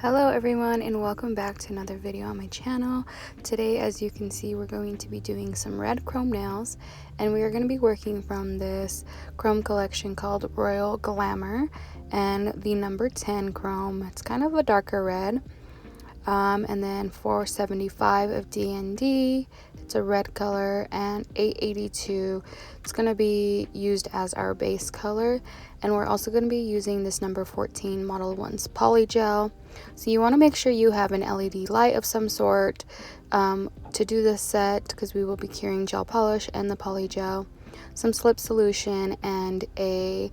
Hello everyone, and welcome back to another video on my channel. Today, as you can see, we're going to be doing some red chrome nails, and we are going to be working from this chrome collection called Royal Glamour and the number 10 chrome. It's kind of a darker red, and then 475 of D&D. It's a red color, and 882. It's going to be used as our base color, and we're also going to be using this number 14 Model 1's Polygel. So you want to make sure you have an LED light of some sort to do this set, because we will be curing gel polish and the polygel, some slip solution, and a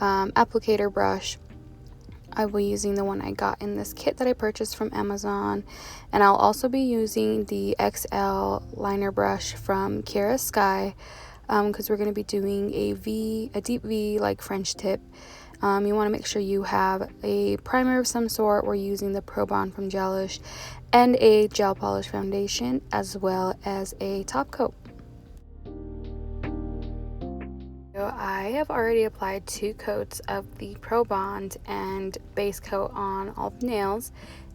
applicator brush. I will be using the one I got in this kit that I purchased from Amazon, and I'll also be using the XL liner brush from Kiara Sky, because we're going to be doing a deep V like French tip. You want to make sure you have a primer of some sort. We're using the Pro Bond from Gelish, and a gel polish foundation, as well as a top coat. So I have already applied 2 coats of the Pro Bond and base coat on all the nails,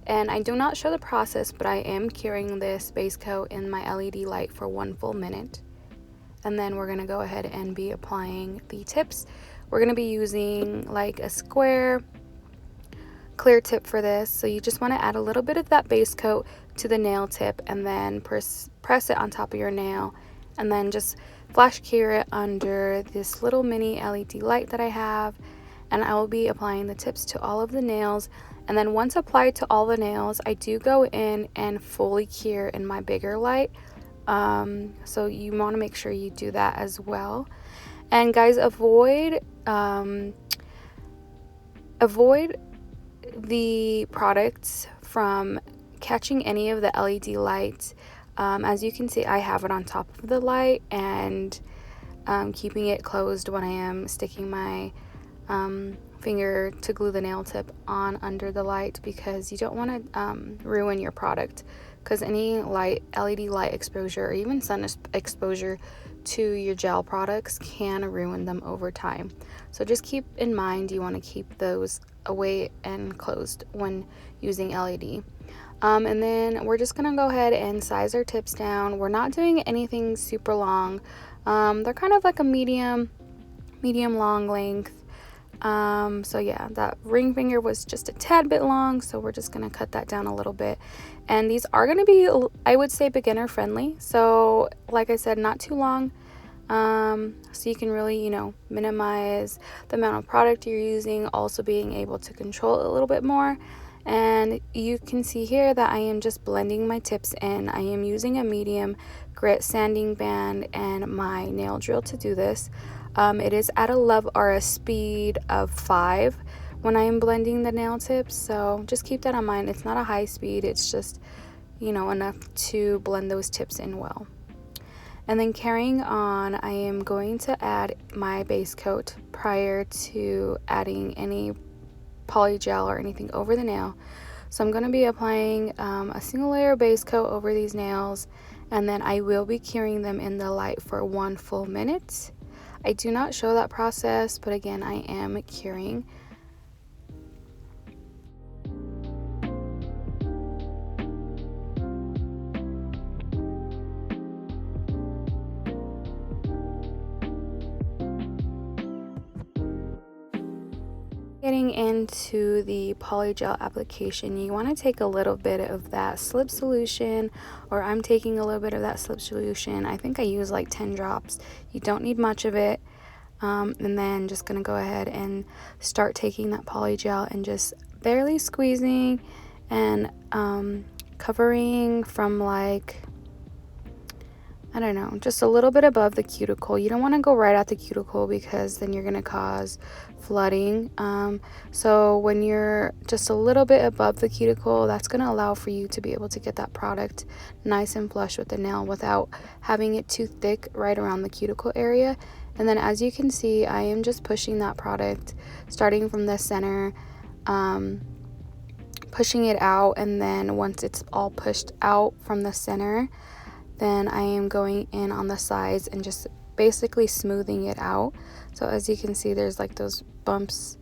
and I do not show the process, but I am curing this base coat in my LED light for 1 full minute. And then we're going to go ahead and be applying the tips. We're going to be using like a square clear tip for this, so you just want to add a little bit of that base coat to the nail tip, and then press it on top of your nail, and then just flash cure it under this little mini LED light that I have. And I will be applying the tips to all of the nails, and then once applied to all the nails, I do go in and fully cure in my bigger light. So you want to make sure you do that as well. And guys, avoid the products from catching any of the LED lights. As you can see, I have it on top of the light, and keeping it closed when I am sticking my finger to glue the nail tip on under the light, because you don't want to ruin your product, because any LED light exposure, or even sun exposure to your gel products can ruin them over time. So just keep in mind, you want to keep those away and closed when using LED. And then we're just gonna go ahead and size our tips down. We're not doing anything super long. They're kind of like a medium long length. So yeah, that ring finger was just a tad bit long, so we're just gonna cut that down a little bit. And these are gonna be, I would say, beginner friendly. So like I said, not too long. So you can really, minimize the amount of product you're using, also being able to control it a little bit more. And you can see here that I am just blending my tips in. I am using a medium grit sanding band and my nail drill to do this. It is at a level or a speed of 5 when I am blending the nail tips, so just keep that in mind. It's not a high speed, it's just enough to blend those tips in well. And then carrying on, I am going to add my base coat prior to adding any polygel or anything over the nail. So I'm going to be applying a single layer base coat over these nails, and then I will be curing them in the light for 1 full minute. I do not show that process, but again, I am curing. Getting into the polygel application, you want to take a little bit of that slip solution, or I'm taking a little bit of that slip solution. I think I use like 10 drops. You don't need much of it. And then just going to go ahead and start taking that polygel and just barely squeezing and covering from like, I don't know, just a little bit above the cuticle. You don't want to go right at the cuticle, because then you're going to cause flooding. So when you're just a little bit above the cuticle, that's going to allow for you to be able to get that product nice and flush with the nail without having it too thick right around the cuticle area. And then as you can see, I am just pushing that product starting from the center, pushing it out, and then once it's all pushed out from the center, then I am going in on the sides and just basically smoothing it out. So as you can see, there's like those bumps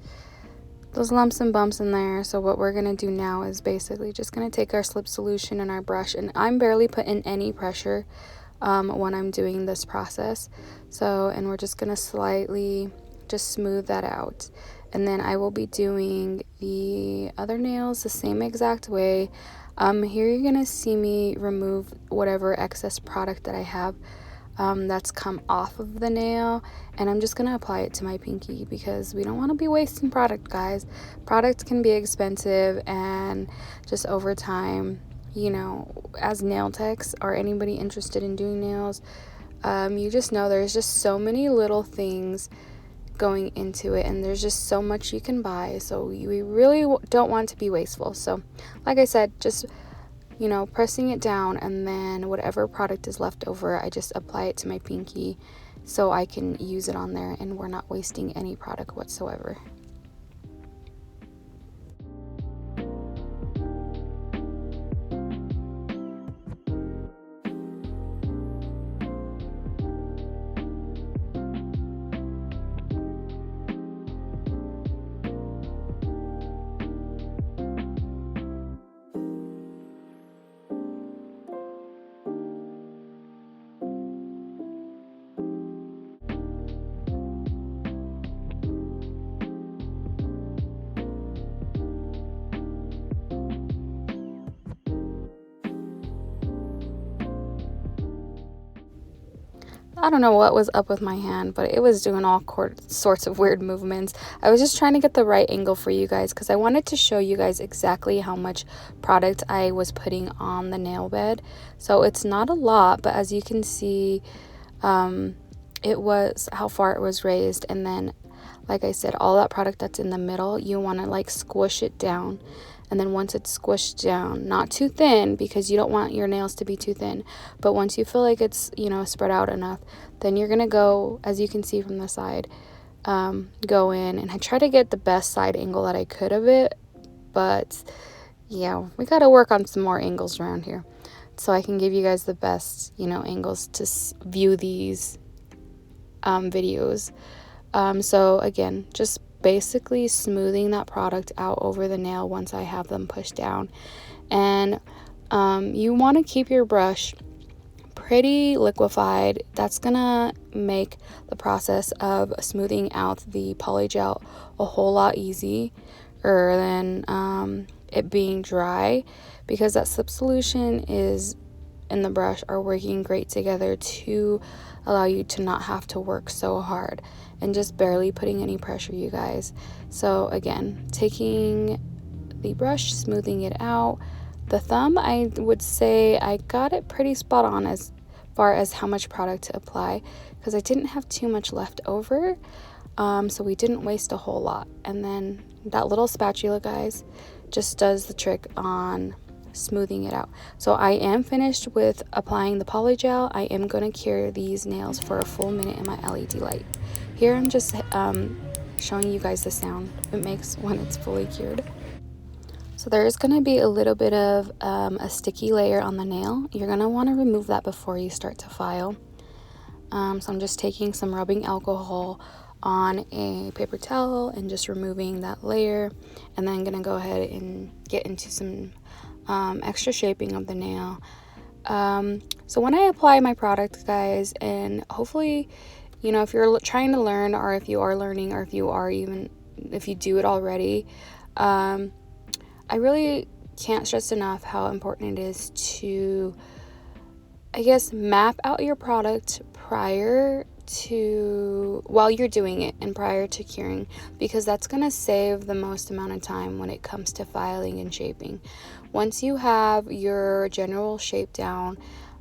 those lumps and bumps in there. So what we're going to do now is basically just going to take our slip solution and our brush, and I'm barely putting any pressure when I'm doing this process. So, and we're just going to slightly just smooth that out. And then I will be doing the other nails the same exact way. Here you're going to see me remove whatever excess product that I have that's come off of the nail, and I'm just gonna apply it to my pinky because we don't want to be wasting product, guys. Product can be expensive, and just over time, you know, as nail techs or anybody interested in doing nails, you just know there's just so many little things going into it, and there's just so much you can buy, so we really don't want to be wasteful. So like I said, just, you know, pressing it down, and then whatever product is left over, I just apply it to my pinky so I can use it on there and we're not wasting any product whatsoever. I don't know what was up with my hand, but it was doing all sorts of weird movements. I was just trying to get the right angle for you guys because I wanted to show you guys exactly how much product I was putting on the nail bed. So it's not a lot, but as you can see, it was how far it was raised. And then, like I said, all that product that's in the middle, you want to like squish it down. And then once it's squished down, not too thin because you don't want your nails to be too thin, but once you feel like it's, you know, spread out enough, then you're gonna go, as you can see from the side, go in, and I try to get the best side angle that I could of it, but yeah, we gotta work on some more angles around here so I can give you guys the best, you know, angles to view these videos. So again, just basically smoothing that product out over the nail once I have them pushed down. And you want to keep your brush pretty liquefied. That's gonna make the process of smoothing out the polygel a whole lot easier than it being dry, because that slip solution is and the brush are working great together to allow you to not have to work so hard and just barely putting any pressure, you guys. So again, taking the brush, smoothing it out. The thumb, I would say I got it pretty spot on as far as how much product to apply because I didn't have too much left over, so we didn't waste a whole lot. And then that little spatula, guys, just does the trick on smoothing it out. So I am finished with applying the polygel. I am going to cure these nails for a full minute in my LED light. Here I'm just showing you guys the sound it makes when it's fully cured. So there is going to be a little bit of a sticky layer on the nail. You're going to want to remove that before you start to file. So I'm just taking some rubbing alcohol on a paper towel and just removing that layer, and then going to go ahead and get into some extra shaping of the nail. So when I apply my product, guys, and hopefully, you know, if you're trying to learn, or if you are learning, or if you do it already, I really can't stress enough how important it is to, I guess, map out your product while you're doing it and prior to curing, because that's going to save the most amount of time when it comes to filing and shaping. Once you have your general shape down,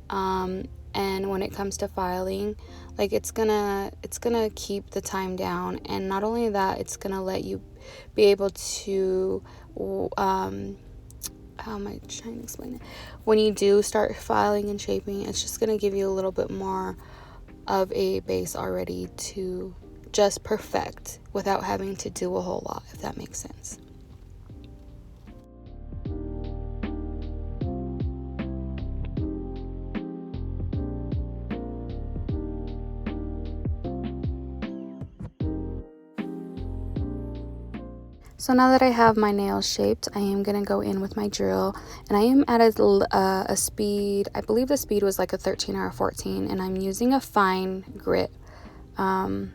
and when it comes to filing, like it's gonna keep the time down, and not only that, it's gonna let you be able to how am I trying to explain it? When you do start filing and shaping, it's just gonna give you a little bit more of a base already to just perfect without having to do a whole lot, if that makes sense. So now that I have my nails shaped, I am going to go in with my drill, and I am at a speed, I believe the speed was like a 13 or a 14, and I'm using a fine grit. I'm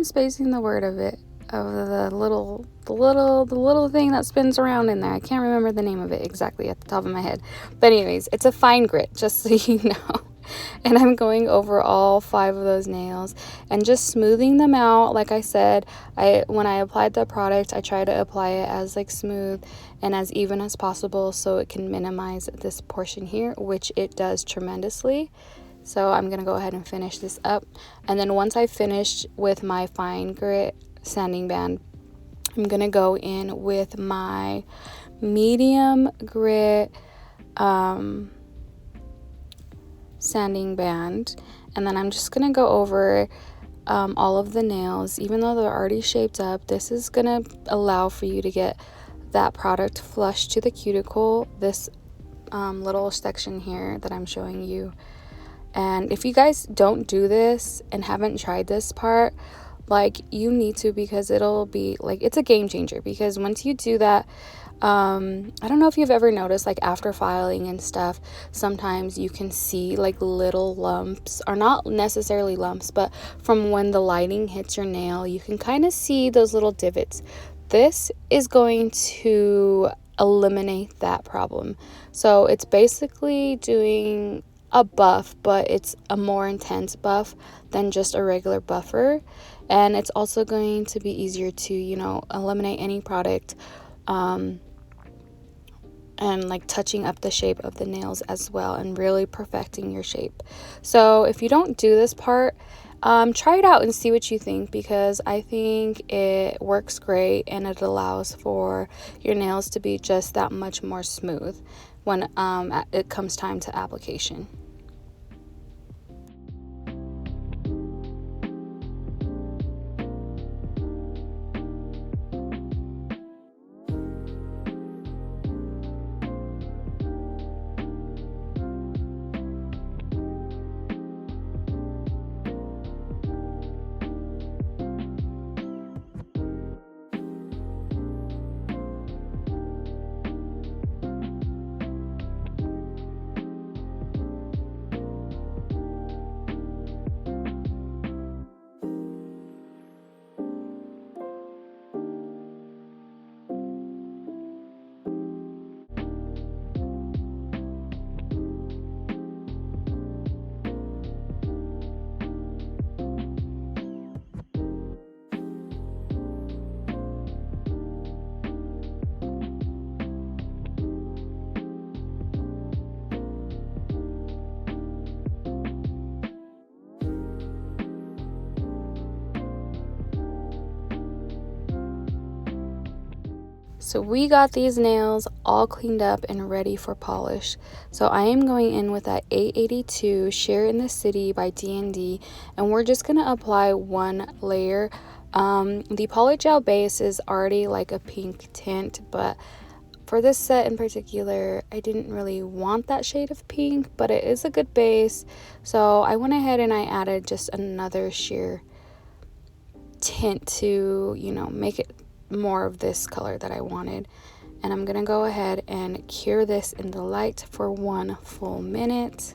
spacing the word of the little thing that spins around in there. I can't remember the name of it exactly at the top of my head. But anyways, it's a fine grit, just so you know. And I'm going over all 5 of those nails and just smoothing them out. Like I said, when I applied the product, I try to apply it as like smooth and as even as possible so it can minimize this portion here, which it does tremendously. So I'm going to go ahead and finish this up. And then once I finish with my fine grit sanding band, I'm going to go in with my medium grit sanding band, and then I'm just gonna go over all of the nails. Even though they're already shaped up, this is gonna allow for you to get that product flush to the cuticle, this little section here that I'm showing you. And if you guys don't do this and haven't tried this part, like, you need to, because it'll be like, it's a game changer. Because once you do that, I don't know if you've ever noticed, like, after filing and stuff, sometimes you can see like little lumps, or not necessarily lumps, but from when the lighting hits your nail, you can kind of see those little divots. This is going to eliminate that problem. So it's basically doing a buff, but it's a more intense buff than just a regular buffer. And it's also going to be easier to, you know, eliminate any product and like touching up the shape of the nails as well, and really perfecting your shape. So if you don't do this part, try it out and see what you think, because I think it works great and it allows for your nails to be just that much more smooth when it comes time to application. So we got these nails all cleaned up and ready for polish. So I am going in with that 882 Sheer in the City by D&D, and we're just going to apply one layer. The Polygel base is already like a pink tint, but for this set in particular, I didn't really want that shade of pink, but it is a good base. So I went ahead and I added just another sheer tint to, you know, make it more of this color that I wanted. And I'm gonna go ahead and cure this in the light for 1 full minute.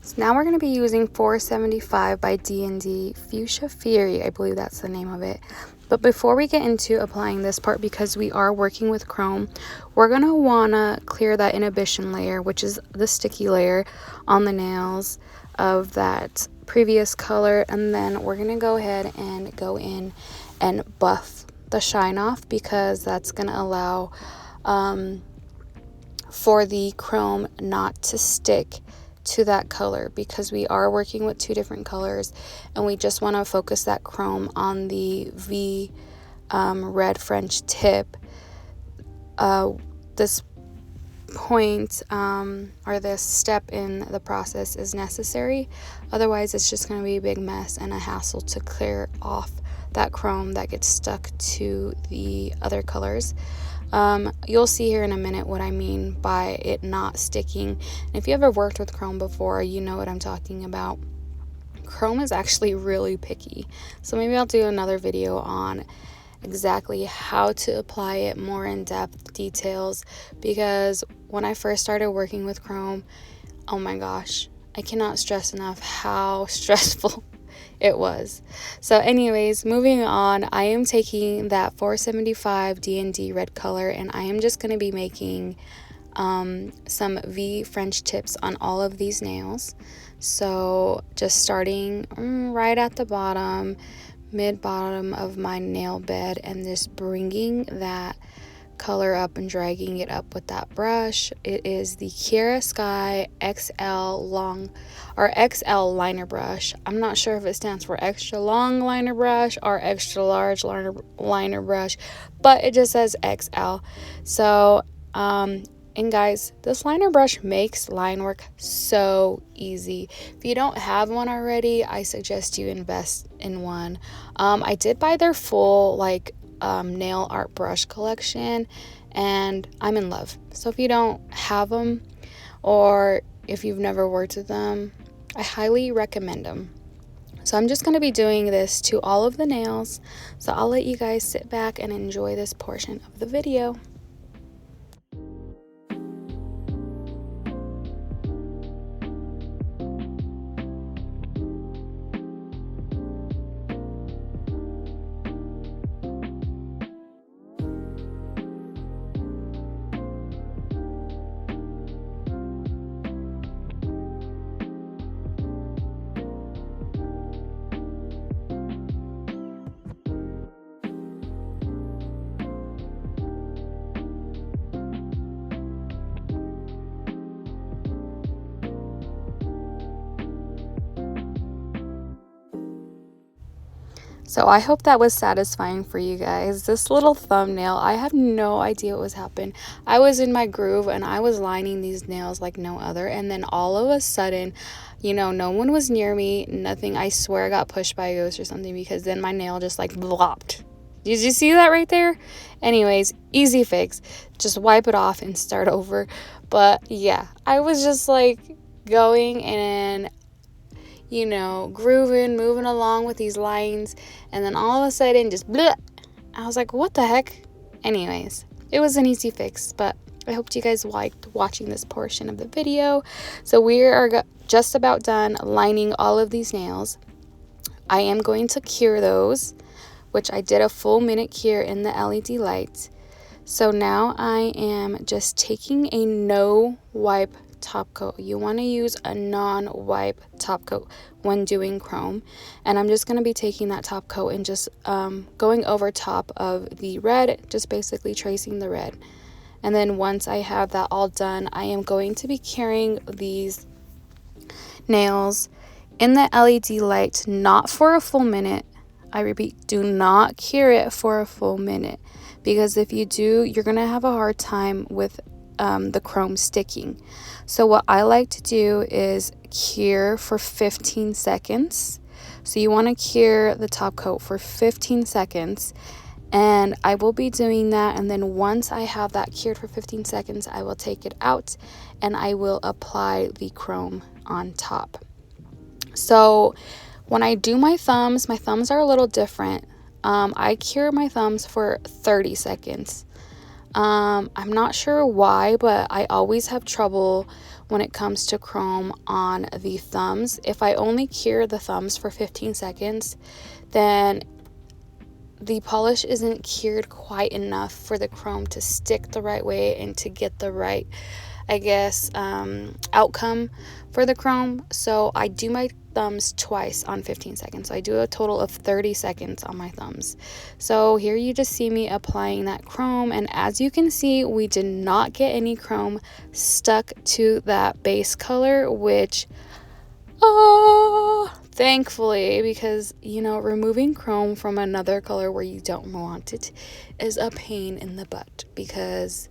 So now we're going to be using 475 by D&D Fuchsia Fury, I believe that's the name of it. But before we get into applying this part, because we are working with chrome, we're going to want to clear that inhibition layer, which is the sticky layer on the nails of that previous color. And then we're going to go ahead and go in and buff the shine off, because that's going to allow for the chrome not to stick to that color, because we are working with 2 different colors and we just want to focus that chrome on the V red French tip. This point or this step in the process is necessary, otherwise it's just going to be a big mess and a hassle to clear off that chrome that gets stuck to the other colors. You'll see here in a minute what I mean by it not sticking. And if you ever worked with chrome before, you know what I'm talking about. chrome is actually really picky. So maybe I'll do another video on exactly how to apply it, more in-depth details, because when I first started working with chrome, oh my gosh, I cannot stress enough how stressful it was. So anyways, moving on, I am taking that 475 D&D red color, and I am just going to be making some V French tips on all of these nails. So just starting right at the bottom, mid bottom of my nail bed, and just bringing that color up and dragging it up with that brush. It is the Kiara Sky XL XL liner brush. I'm not sure if it stands for extra long liner brush or extra large liner brush, but it just says XL. So and guys, this liner brush makes line work so easy. If you don't have one already, I suggest you invest in one. I did buy their full nail art brush collection, and I'm in love. So if you don't have them, or if you've never worked with them, I highly recommend them. So I'm just going to be doing this to all of the nails. So I'll let you guys sit back and enjoy this portion of the video. So I hope that was satisfying for you guys. This little thumbnail, I have no idea what was happening. I was in my groove and I was lining these nails like no other, and then all of a sudden, no one was near me, nothing. I swear I got pushed by a ghost or something, because then my nail just blopped. Did you see that right there? Anyways, easy fix. Just wipe it off and start over. But yeah, I was just going and grooving, moving along with these lines, and then all of a sudden just bleh. I was like, what the heck? Anyways, it was an easy fix, but I hope you guys liked watching this portion of the video. So we are just about done lining all of these nails. I am going to cure those, which I did a full minute cure in the LED light. So now I am just taking a no wipe top coat. You want to use a non-wipe top coat when doing chrome, and I'm just going to be taking that top coat and just going over top of the red, just basically tracing the red. And then once I have that all done, I am going to be curing these nails in the LED light, not for a full minute. I repeat, do not cure it for a full minute, because if you do, you're going to have a hard time with the chrome sticking. So what I like to do is cure for 15 seconds. So you want to cure the top coat for 15 seconds, and I will be doing that. And then once I have that cured for 15 seconds, I will take it out and I will apply the chrome on top. So when I do my thumbs are a little different. I cure my thumbs for 30 seconds. I'm not sure why, but I always have trouble when it comes to chrome on the thumbs. If I only cure the thumbs for 15 seconds, then the polish isn't cured quite enough for the chrome to stick the right way and to get the right, outcome for the chrome. So I do my thumbs twice on 15 seconds. So I do a total of 30 seconds on my thumbs. So here you just see me applying that chrome, and as you can see, we did not get any chrome stuck to that base color, which thankfully, because removing chrome from another color where you don't want it is a pain in the butt, because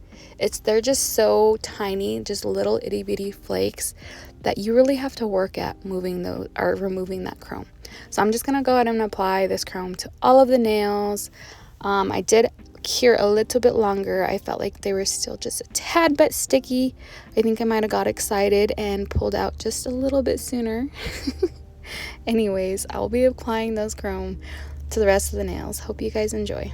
they're just so tiny, just little itty bitty flakes, that you really have to work at removing that chrome. So I'm just gonna go ahead and apply this chrome to all of the nails. I did cure a little bit longer. I felt like they were still just a tad bit sticky. I think I might have got excited and pulled out just a little bit sooner. Anyways, I'll be applying those chrome to the rest of the nails. Hope you guys enjoy.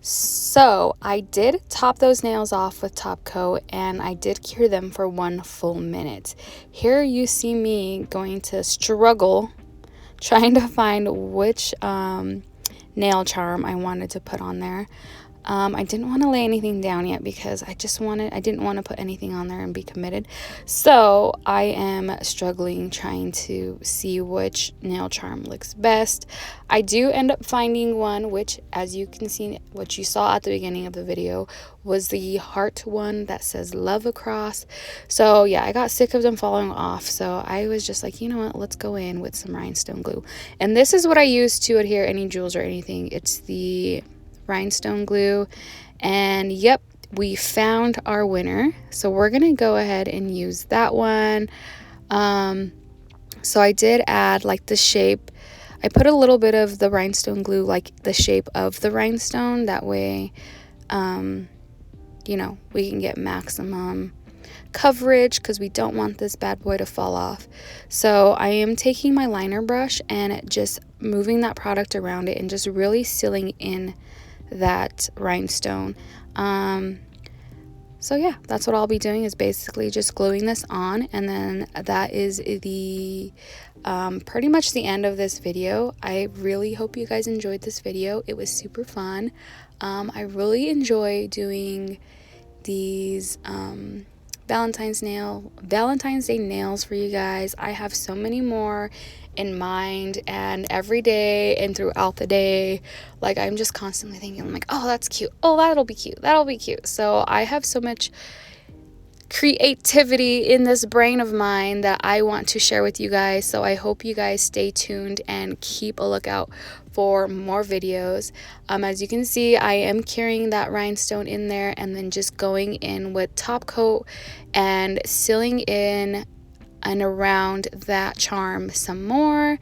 So I did top those nails off with top coat, and I did cure them for 1 full minute. Here you see me going to struggle trying to find which nail charm I wanted to put on there. I didn't want to lay anything down yet because I didn't want to put anything on there and be committed. So I am struggling trying to see which nail charm looks best. I do end up finding one, which, as you can see, what you saw at the beginning of the video, was the heart one that says love across. So yeah, I got sick of them falling off. So I was just like, you know what, let's go in with some rhinestone glue. And this is what I use to adhere any jewels or anything. It's the rhinestone glue. And yep, we found our winner, so we're gonna go ahead and use that one. So I did add like the shape. I put a little bit of the rhinestone glue, like the shape of the rhinestone, that way you know, we can get maximum coverage because we don't want this bad boy to fall off. So I am taking my liner brush and just moving that product around it and just really sealing in that rhinestone. So yeah, that's what I'll be doing, is basically just gluing this on, and then that is the pretty much the end of this video. I really hope you guys enjoyed this video. It was super fun. I really enjoy doing these Valentine's Day nails for you guys. I have so many more in mind, and every day and throughout the day, like, I'm just constantly thinking, I'm like, oh, that's cute, oh, that'll be cute. So I have so much creativity in this brain of mine that I want to share with you guys. So I hope you guys stay tuned and keep a lookout for more videos. As you can see, I am carrying that rhinestone in there and then just going in with top coat and sealing in and around that charm some more.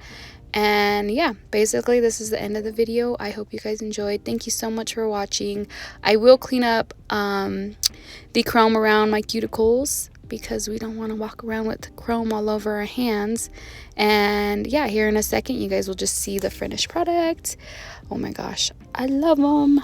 And yeah, basically this is the end of the video. I hope you guys enjoyed. Thank you so much for watching. I will clean up the chrome around my cuticles because we don't want to walk around with chrome all over our hands. And yeah, here in a second you guys will just see the finished product. Oh my gosh, I love them.